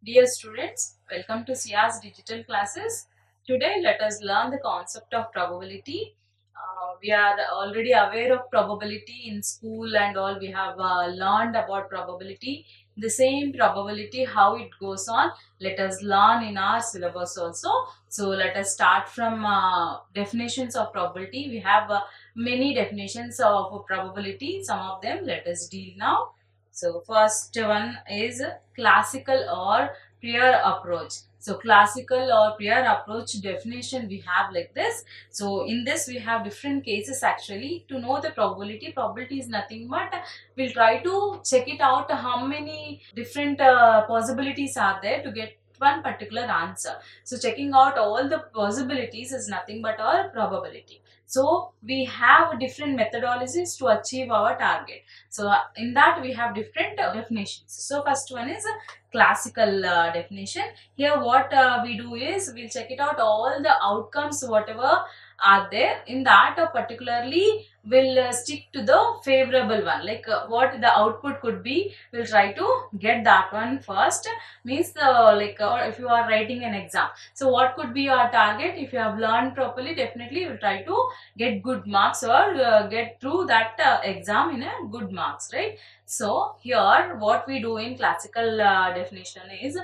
Dear students, welcome to Sia's digital classes. Today let us learn the concept of probability. We are already aware of probability in school and all. We have learned about probability. The same probability, how it goes on, let us learn in our syllabus also. So let us start from definitions of probability. We have many definitions of probability. Some of them let us deal now. So first one is classical or prior approach. So classical or prior approach definition we have like this. So in this we have different cases actually. To know the probability, probability is nothing but we'll try to check it out how many different possibilities are there to get one particular answer. So checking out all the possibilities is nothing but our probability. So we have different methodologies to achieve our target. So in that we have different definitions. So first one is classical definition. Here what we do is we'll check it out all the outcomes whatever are there in that particularly will stick to the favorable one, like what the output could be, we'll try to get that one first. Means the if you are writing an exam, so what could be your target? If you have learned properly, definitely you will try to get good marks or get through that exam in a good marks, right? So here what we do in classical definition is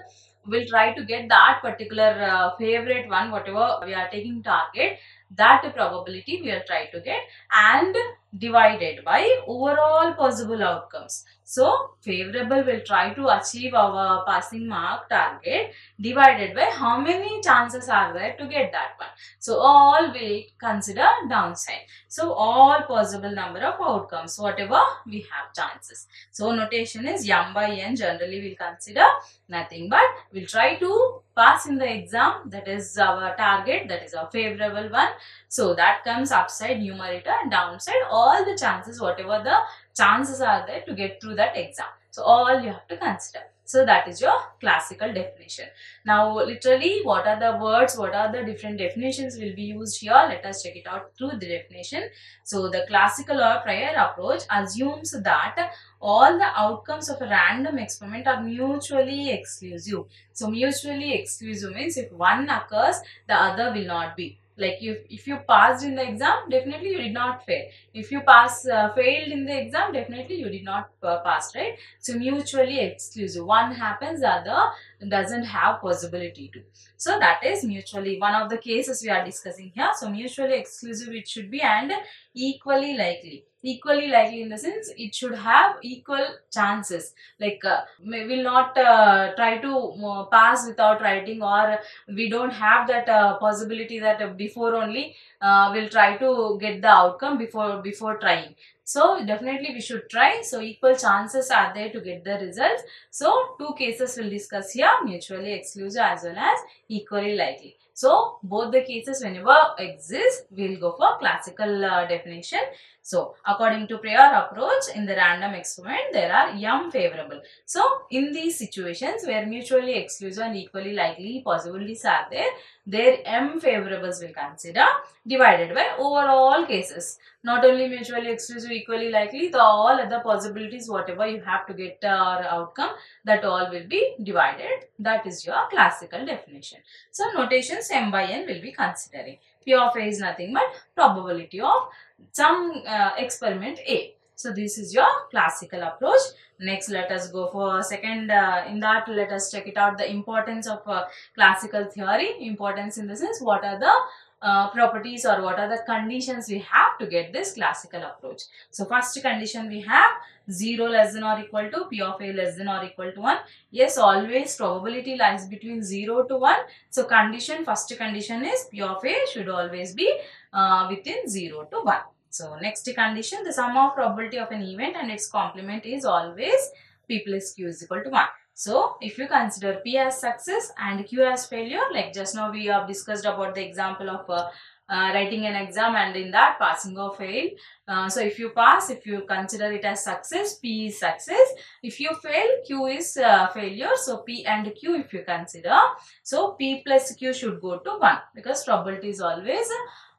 we'll try to get that particular favorite one, whatever we are taking target, that probability we'll try to get and divided by overall possible outcomes. So favorable will try to achieve our passing mark target divided by how many chances are there to get that one. So all will consider downside. So all possible number of outcomes, whatever we have chances. So notation is m by n. Generally we'll consider nothing but we'll try to pass in the exam. That is our target. That is our favorable one. So that comes upside numerator and downside all the chances, whatever the chances are there to get through that exam. So all you have to consider. So that is your classical definition. Now literally what are the words, what are the different definitions will be used here? Let us check it out through the definition. So the classical or prior approach assumes that all the outcomes of a random experiment are mutually exclusive. So mutually exclusive means if one occurs, the other will not be. Like if you passed in the exam, definitely you did not fail. If you failed in the exam, definitely you did not pass, right? So mutually exclusive, one happens, the other doesn't have possibility to. So that is mutually one of the cases we are discussing here. So mutually exclusive it should be, and equally likely. Equally likely in the sense it should have equal chances. Like we will not try to pass without writing, or we don't have that possibility that before only we'll try to get the outcome before trying. So definitely we should try. So equal chances are there to get the results. So two cases we'll discuss here, mutually exclusive as well as equally likely. So both the cases whenever exist, we'll go for classical definition. So according to prior approach, in the random experiment there are m favorable. So in these situations where mutually exclusive and equally likely possibilities are there, their m favorables will consider divided by overall cases. Not only mutually exclusive, equally likely, the all other possibilities whatever you have to get outcome, that all will be divided. That is your classical definition. So notations m by n will be considering. P of a is nothing but probability of some experiment A. So this is your classical approach. Next let us go for second. In that let us check it out the importance of classical theory. Importance in the sense what are the properties or what are the conditions we have to get this classical approach. So first condition we have 0 less than or equal to P of A less than or equal to 1. Yes, always probability lies between 0 to 1. So condition, first condition is P of A should always be within 0 to 1. So next condition, the sum of probability of an event and its complement is always P plus Q is equal to 1. So if you consider P as success and Q as failure, like just now we have discussed about the example of writing an exam and in that passing or fail. So if you pass, if you consider it as success, P is success. If you fail, Q is failure. So P and Q if you consider, so P plus Q should go to 1 because probability is always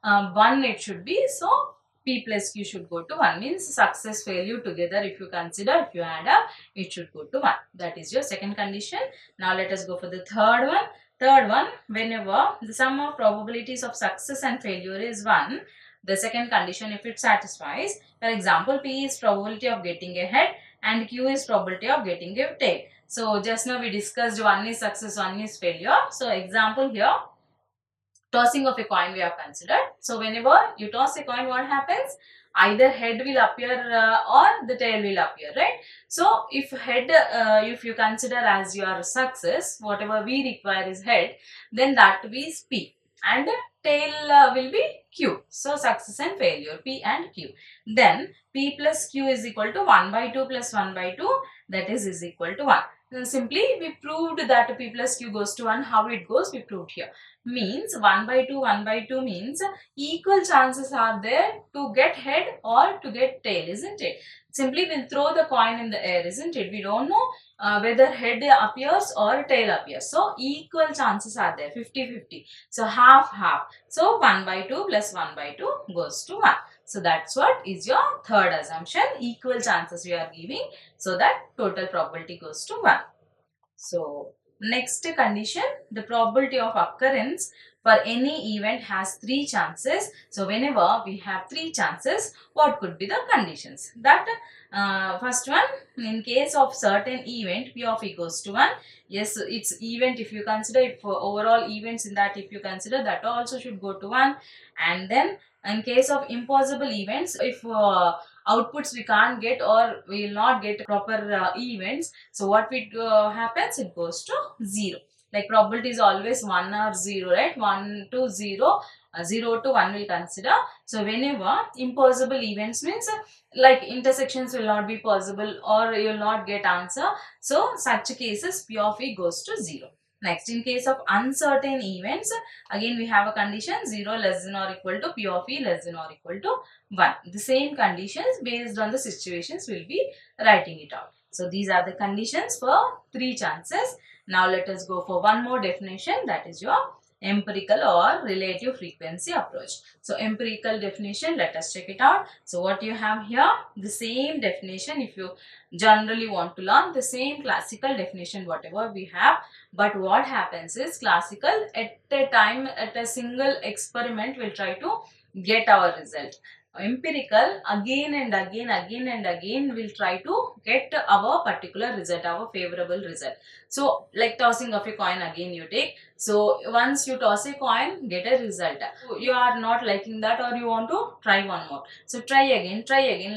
1 it should be. So P plus Q should go to 1, means success failure together if you consider, if you add up, it should go to 1. That is your second condition. Now let us go for the third one. Third one, whenever the sum of probabilities of success and failure is 1, the second condition if it satisfies, for example, P is probability of getting a head and Q is probability of getting a tail. So just now we discussed one is success, one is failure. So example here, tossing of a coin we have considered. So whenever you toss a coin, what happens? Either head will appear or the tail will appear, right? So if head, if you consider as your success, whatever we require is head, then that is P, and tail will be Q. So success and failure, P and Q. Then P plus Q is equal to 1 by 2 plus 1 by 2, that is equal to 1. Then simply we proved that P plus Q goes to 1. How it goes? We proved here. Means 1 by 2 means equal chances are there to get head or to get tail, isn't it? Simply we'll throw the coin in the air, isn't it? We don't know whether head appears or tail appears. So equal chances are there, 50-50. So half. So 1 by 2 plus 1 by 2 goes to 1. So that's what is your third assumption. Equal chances we are giving, so that total probability goes to 1. So next condition, the probability of occurrence for any event has 3 chances. So whenever we have 3 chances, what could be the conditions? That first one, in case of certain event, P of E goes to 1. Yes, it's event if you consider, if overall events in that if you consider, that also should go to 1. And then in case of impossible events, if outputs we can't get or we will not get proper events, so what happens, it goes to 0. Like probability is always 1 or 0, right? 1 to 0, 0 to 1 will consider. So whenever impossible events means like intersections will not be possible or you will not get answer, so such cases P of E goes to 0. Next, in case of uncertain events, again we have a condition 0 less than or equal to P of E less than or equal to 1. The same conditions based on the situations will be writing it out. So these are the conditions for 3 chances. Now let us go for one more definition, that is your empirical or relative frequency approach. So empirical definition, let us check it out. So what you have here, the same definition if you generally want to learn, the same classical definition whatever we have, but what happens is classical at a time, at a single experiment will try to get our result. Empirical again and again will try to get our particular result, our favorable result. So like tossing of a coin, again you take, so once you toss a coin, get a result. You are not liking that or you want to try one more, so try again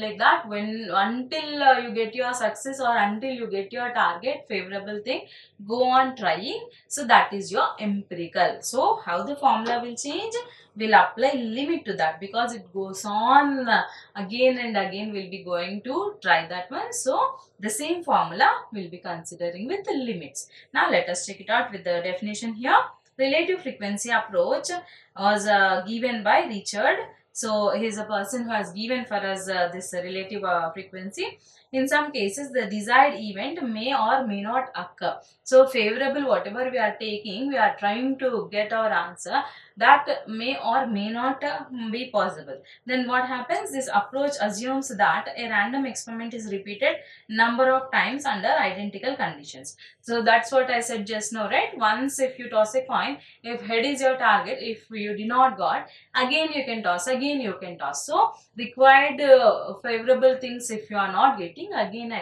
like that, when until you get your success or until you get your target favorable thing, go on trying. So that is your empirical. So how the formula will change, will apply limit to that, because it goes on again and again, will be going to try that one. So the same formula will be considering with the limits. Now let us check it out with the definition here. Relative frequency approach was given by Richard. So he is a person who has given for us this relative frequency. In some cases, the desired event may or may not occur. So favorable whatever we are taking, we are trying to get our answer, that may or may not be possible. Then what happens, this approach assumes that a random experiment is repeated number of times under identical conditions. So that's what I said just now, right? Once if you toss a coin, if head is your target, if you did not got, again you can toss, again you can toss. So required favorable things if you are not getting, again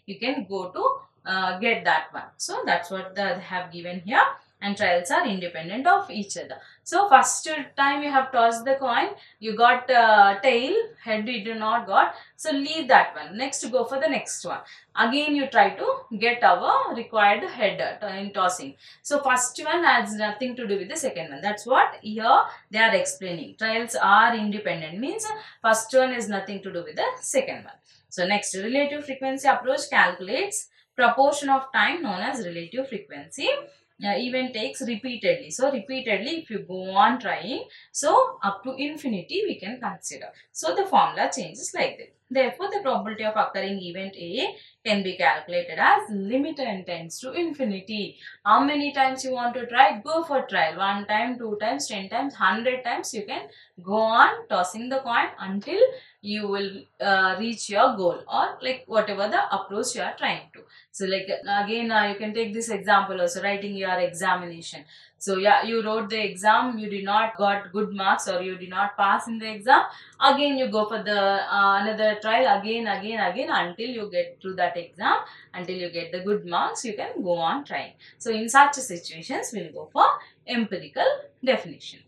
you can go to get that one. So that's what they have given here, and trials are independent of each other. So first time you have tossed the coin, you got tail, head you do not got, so leave that one. Next go for the next one. Again you try to get our required head in tossing. So first one has nothing to do with the second one. That's what here they are explaining. Trials are independent means first one is nothing to do with the second one. So next, relative frequency approach calculates proportion of time known as relative frequency. event takes repeatedly. So repeatedly, if you go on trying, so up to infinity we can consider. So the formula changes like this. Therefore, the probability of occurring event A can be calculated as limit n tends to infinity. How many times you want to try? Go for trial. 1 time, 2 times, 10 times, 100 times. You can go on tossing the coin until you will reach your goal, or like whatever the approach you are trying to. So like again, you can take this example also, writing your examination. So yeah, you wrote the exam, you did not got good marks or you did not pass in the exam. Again, you go for the another trial, again until you get through that exam, until you get the good marks, you can go on trying. So in such situations, we'll go for empirical definition.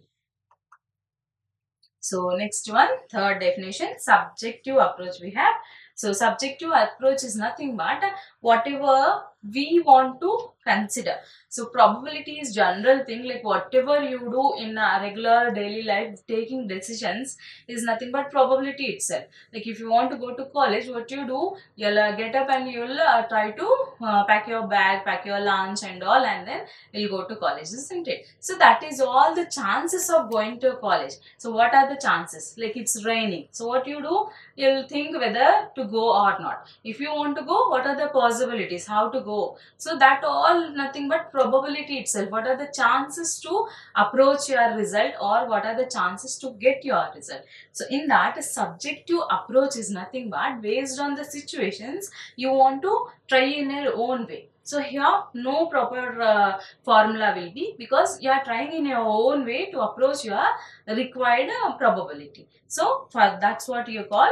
So next one, third definition, subjective approach we have. So subjective approach is nothing but whatever we want to consider. So probability is general thing, like whatever you do in a regular daily life, taking decisions is nothing but probability itself. Like if you want to go to college, what you do, you'll get up and you'll try to pack your bag, pack your lunch and all, and then you'll go to college, isn't it? So that is all the chances of going to college. So what are the chances? Like it's raining. So what you do? You'll think whether to go or not. If you want to go, what are the possibilities? How to go? So that all nothing but probability itself. What are the chances to approach your result, or what are the chances to get your result? So in that, a subjective approach is nothing but based on the situations you want to try in your own way. So here no proper formula will be, because you are trying in your own way to approach your required probability. So for that's what you call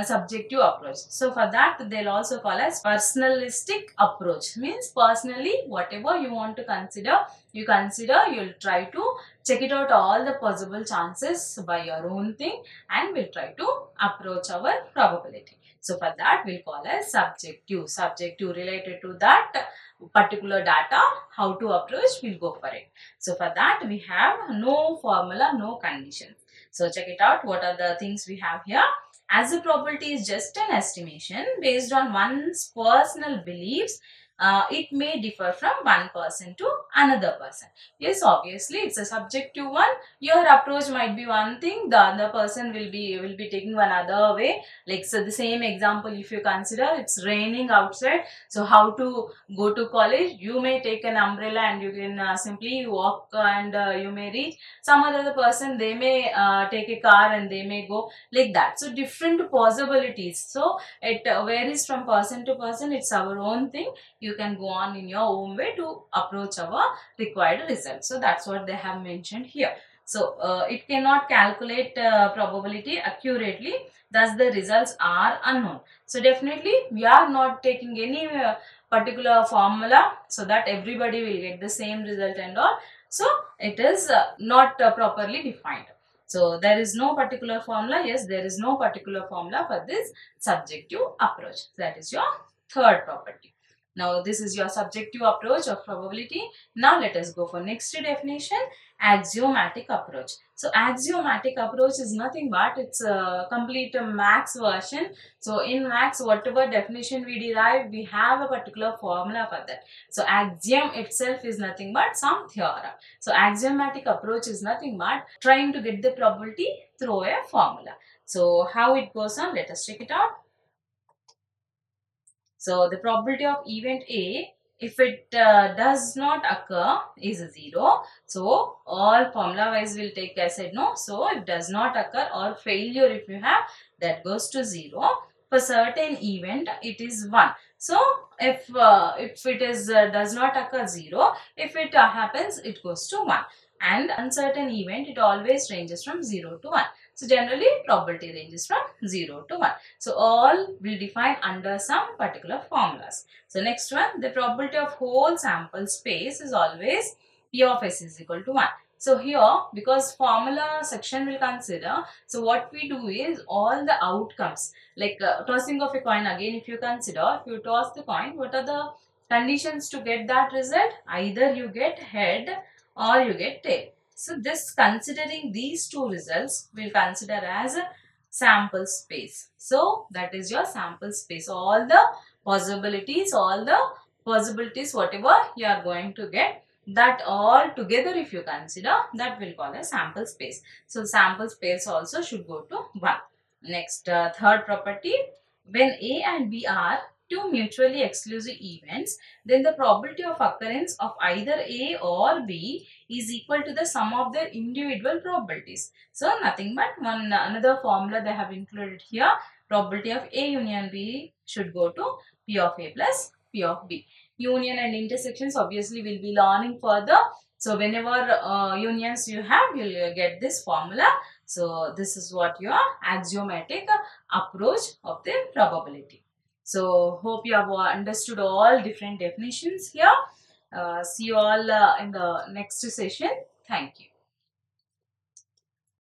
subjective approach. So for that they'll also call as personalistic approach. Means personally whatever you want to consider, you'll try to check it out all the possible chances by your own thing, and we'll try to approach our probability. So for that we'll call as subjective related to that particular data, how to approach, we'll go for it. So for that we have no formula, no conditions. So check it out, what are the things we have here. As the probability is just an estimation based on one's personal beliefs, it may differ from one person to another person. Yes, obviously it's a subjective one. Your approach might be one thing, the other person will be taking one other way. Like so the same example, if you consider it's raining outside, so how to go to college? You may take an umbrella and you can simply walk, and you may reach. Some other person, they may take a car and they may go, like that. So different possibilities. So it varies from person to person. It's our own thing. You can go on in your own way to approach our required result. So that's what they have mentioned here. So it cannot calculate probability accurately, thus the results are unknown. So definitely we are not taking any particular formula so that everybody will get the same result and all. So it is not properly defined. So there is no particular formula. Yes, there is no particular formula for this subjective approach. That is your third property. Now this is your subjective approach of probability. Now let us go for next definition, axiomatic approach. So axiomatic approach is nothing but it's a complete max version. So in max, whatever definition we derive, we have a particular formula for that. So axiom itself is nothing but some theorem. So axiomatic approach is nothing but trying to get the probability through a formula. So how it goes on, let us check it out. So the probability of event A, if it does not occur, is 0. So all formula wise will take as said no. So if does not occur or failure if you have, that goes to 0. For certain event it is 1. So if it is does not occur 0, if it happens it goes to 1. And uncertain event, it always ranges from 0 to 1. So generally probability ranges from 0 to 1. So all will define under some particular formulas. So next one, the probability of whole sample space is always P of S is equal to 1. So here, because formula section will consider, so what we do is all the outcomes, like tossing of a coin, again if you consider, if you toss the coin, what are the conditions to get that result? Either you get head or you get tail. So this, considering these two results, we'll consider as a sample space. So that is your sample space. All the possibilities whatever you are going to get, That all together if you consider, that will call a sample space. So sample space also should go to 1. Next, third property, when A and B are two mutually exclusive events, then the probability of occurrence of either A or B is equal to the sum of their individual probabilities. So nothing but one another formula they have included here. Probability of A union B should go to P of A plus P of B. Union and intersections obviously will be learning further. So whenever unions you have, you'll get this formula. So this is what your axiomatic approach of the probability. So hope you have understood all different definitions here. See you all in the next session. Thank you.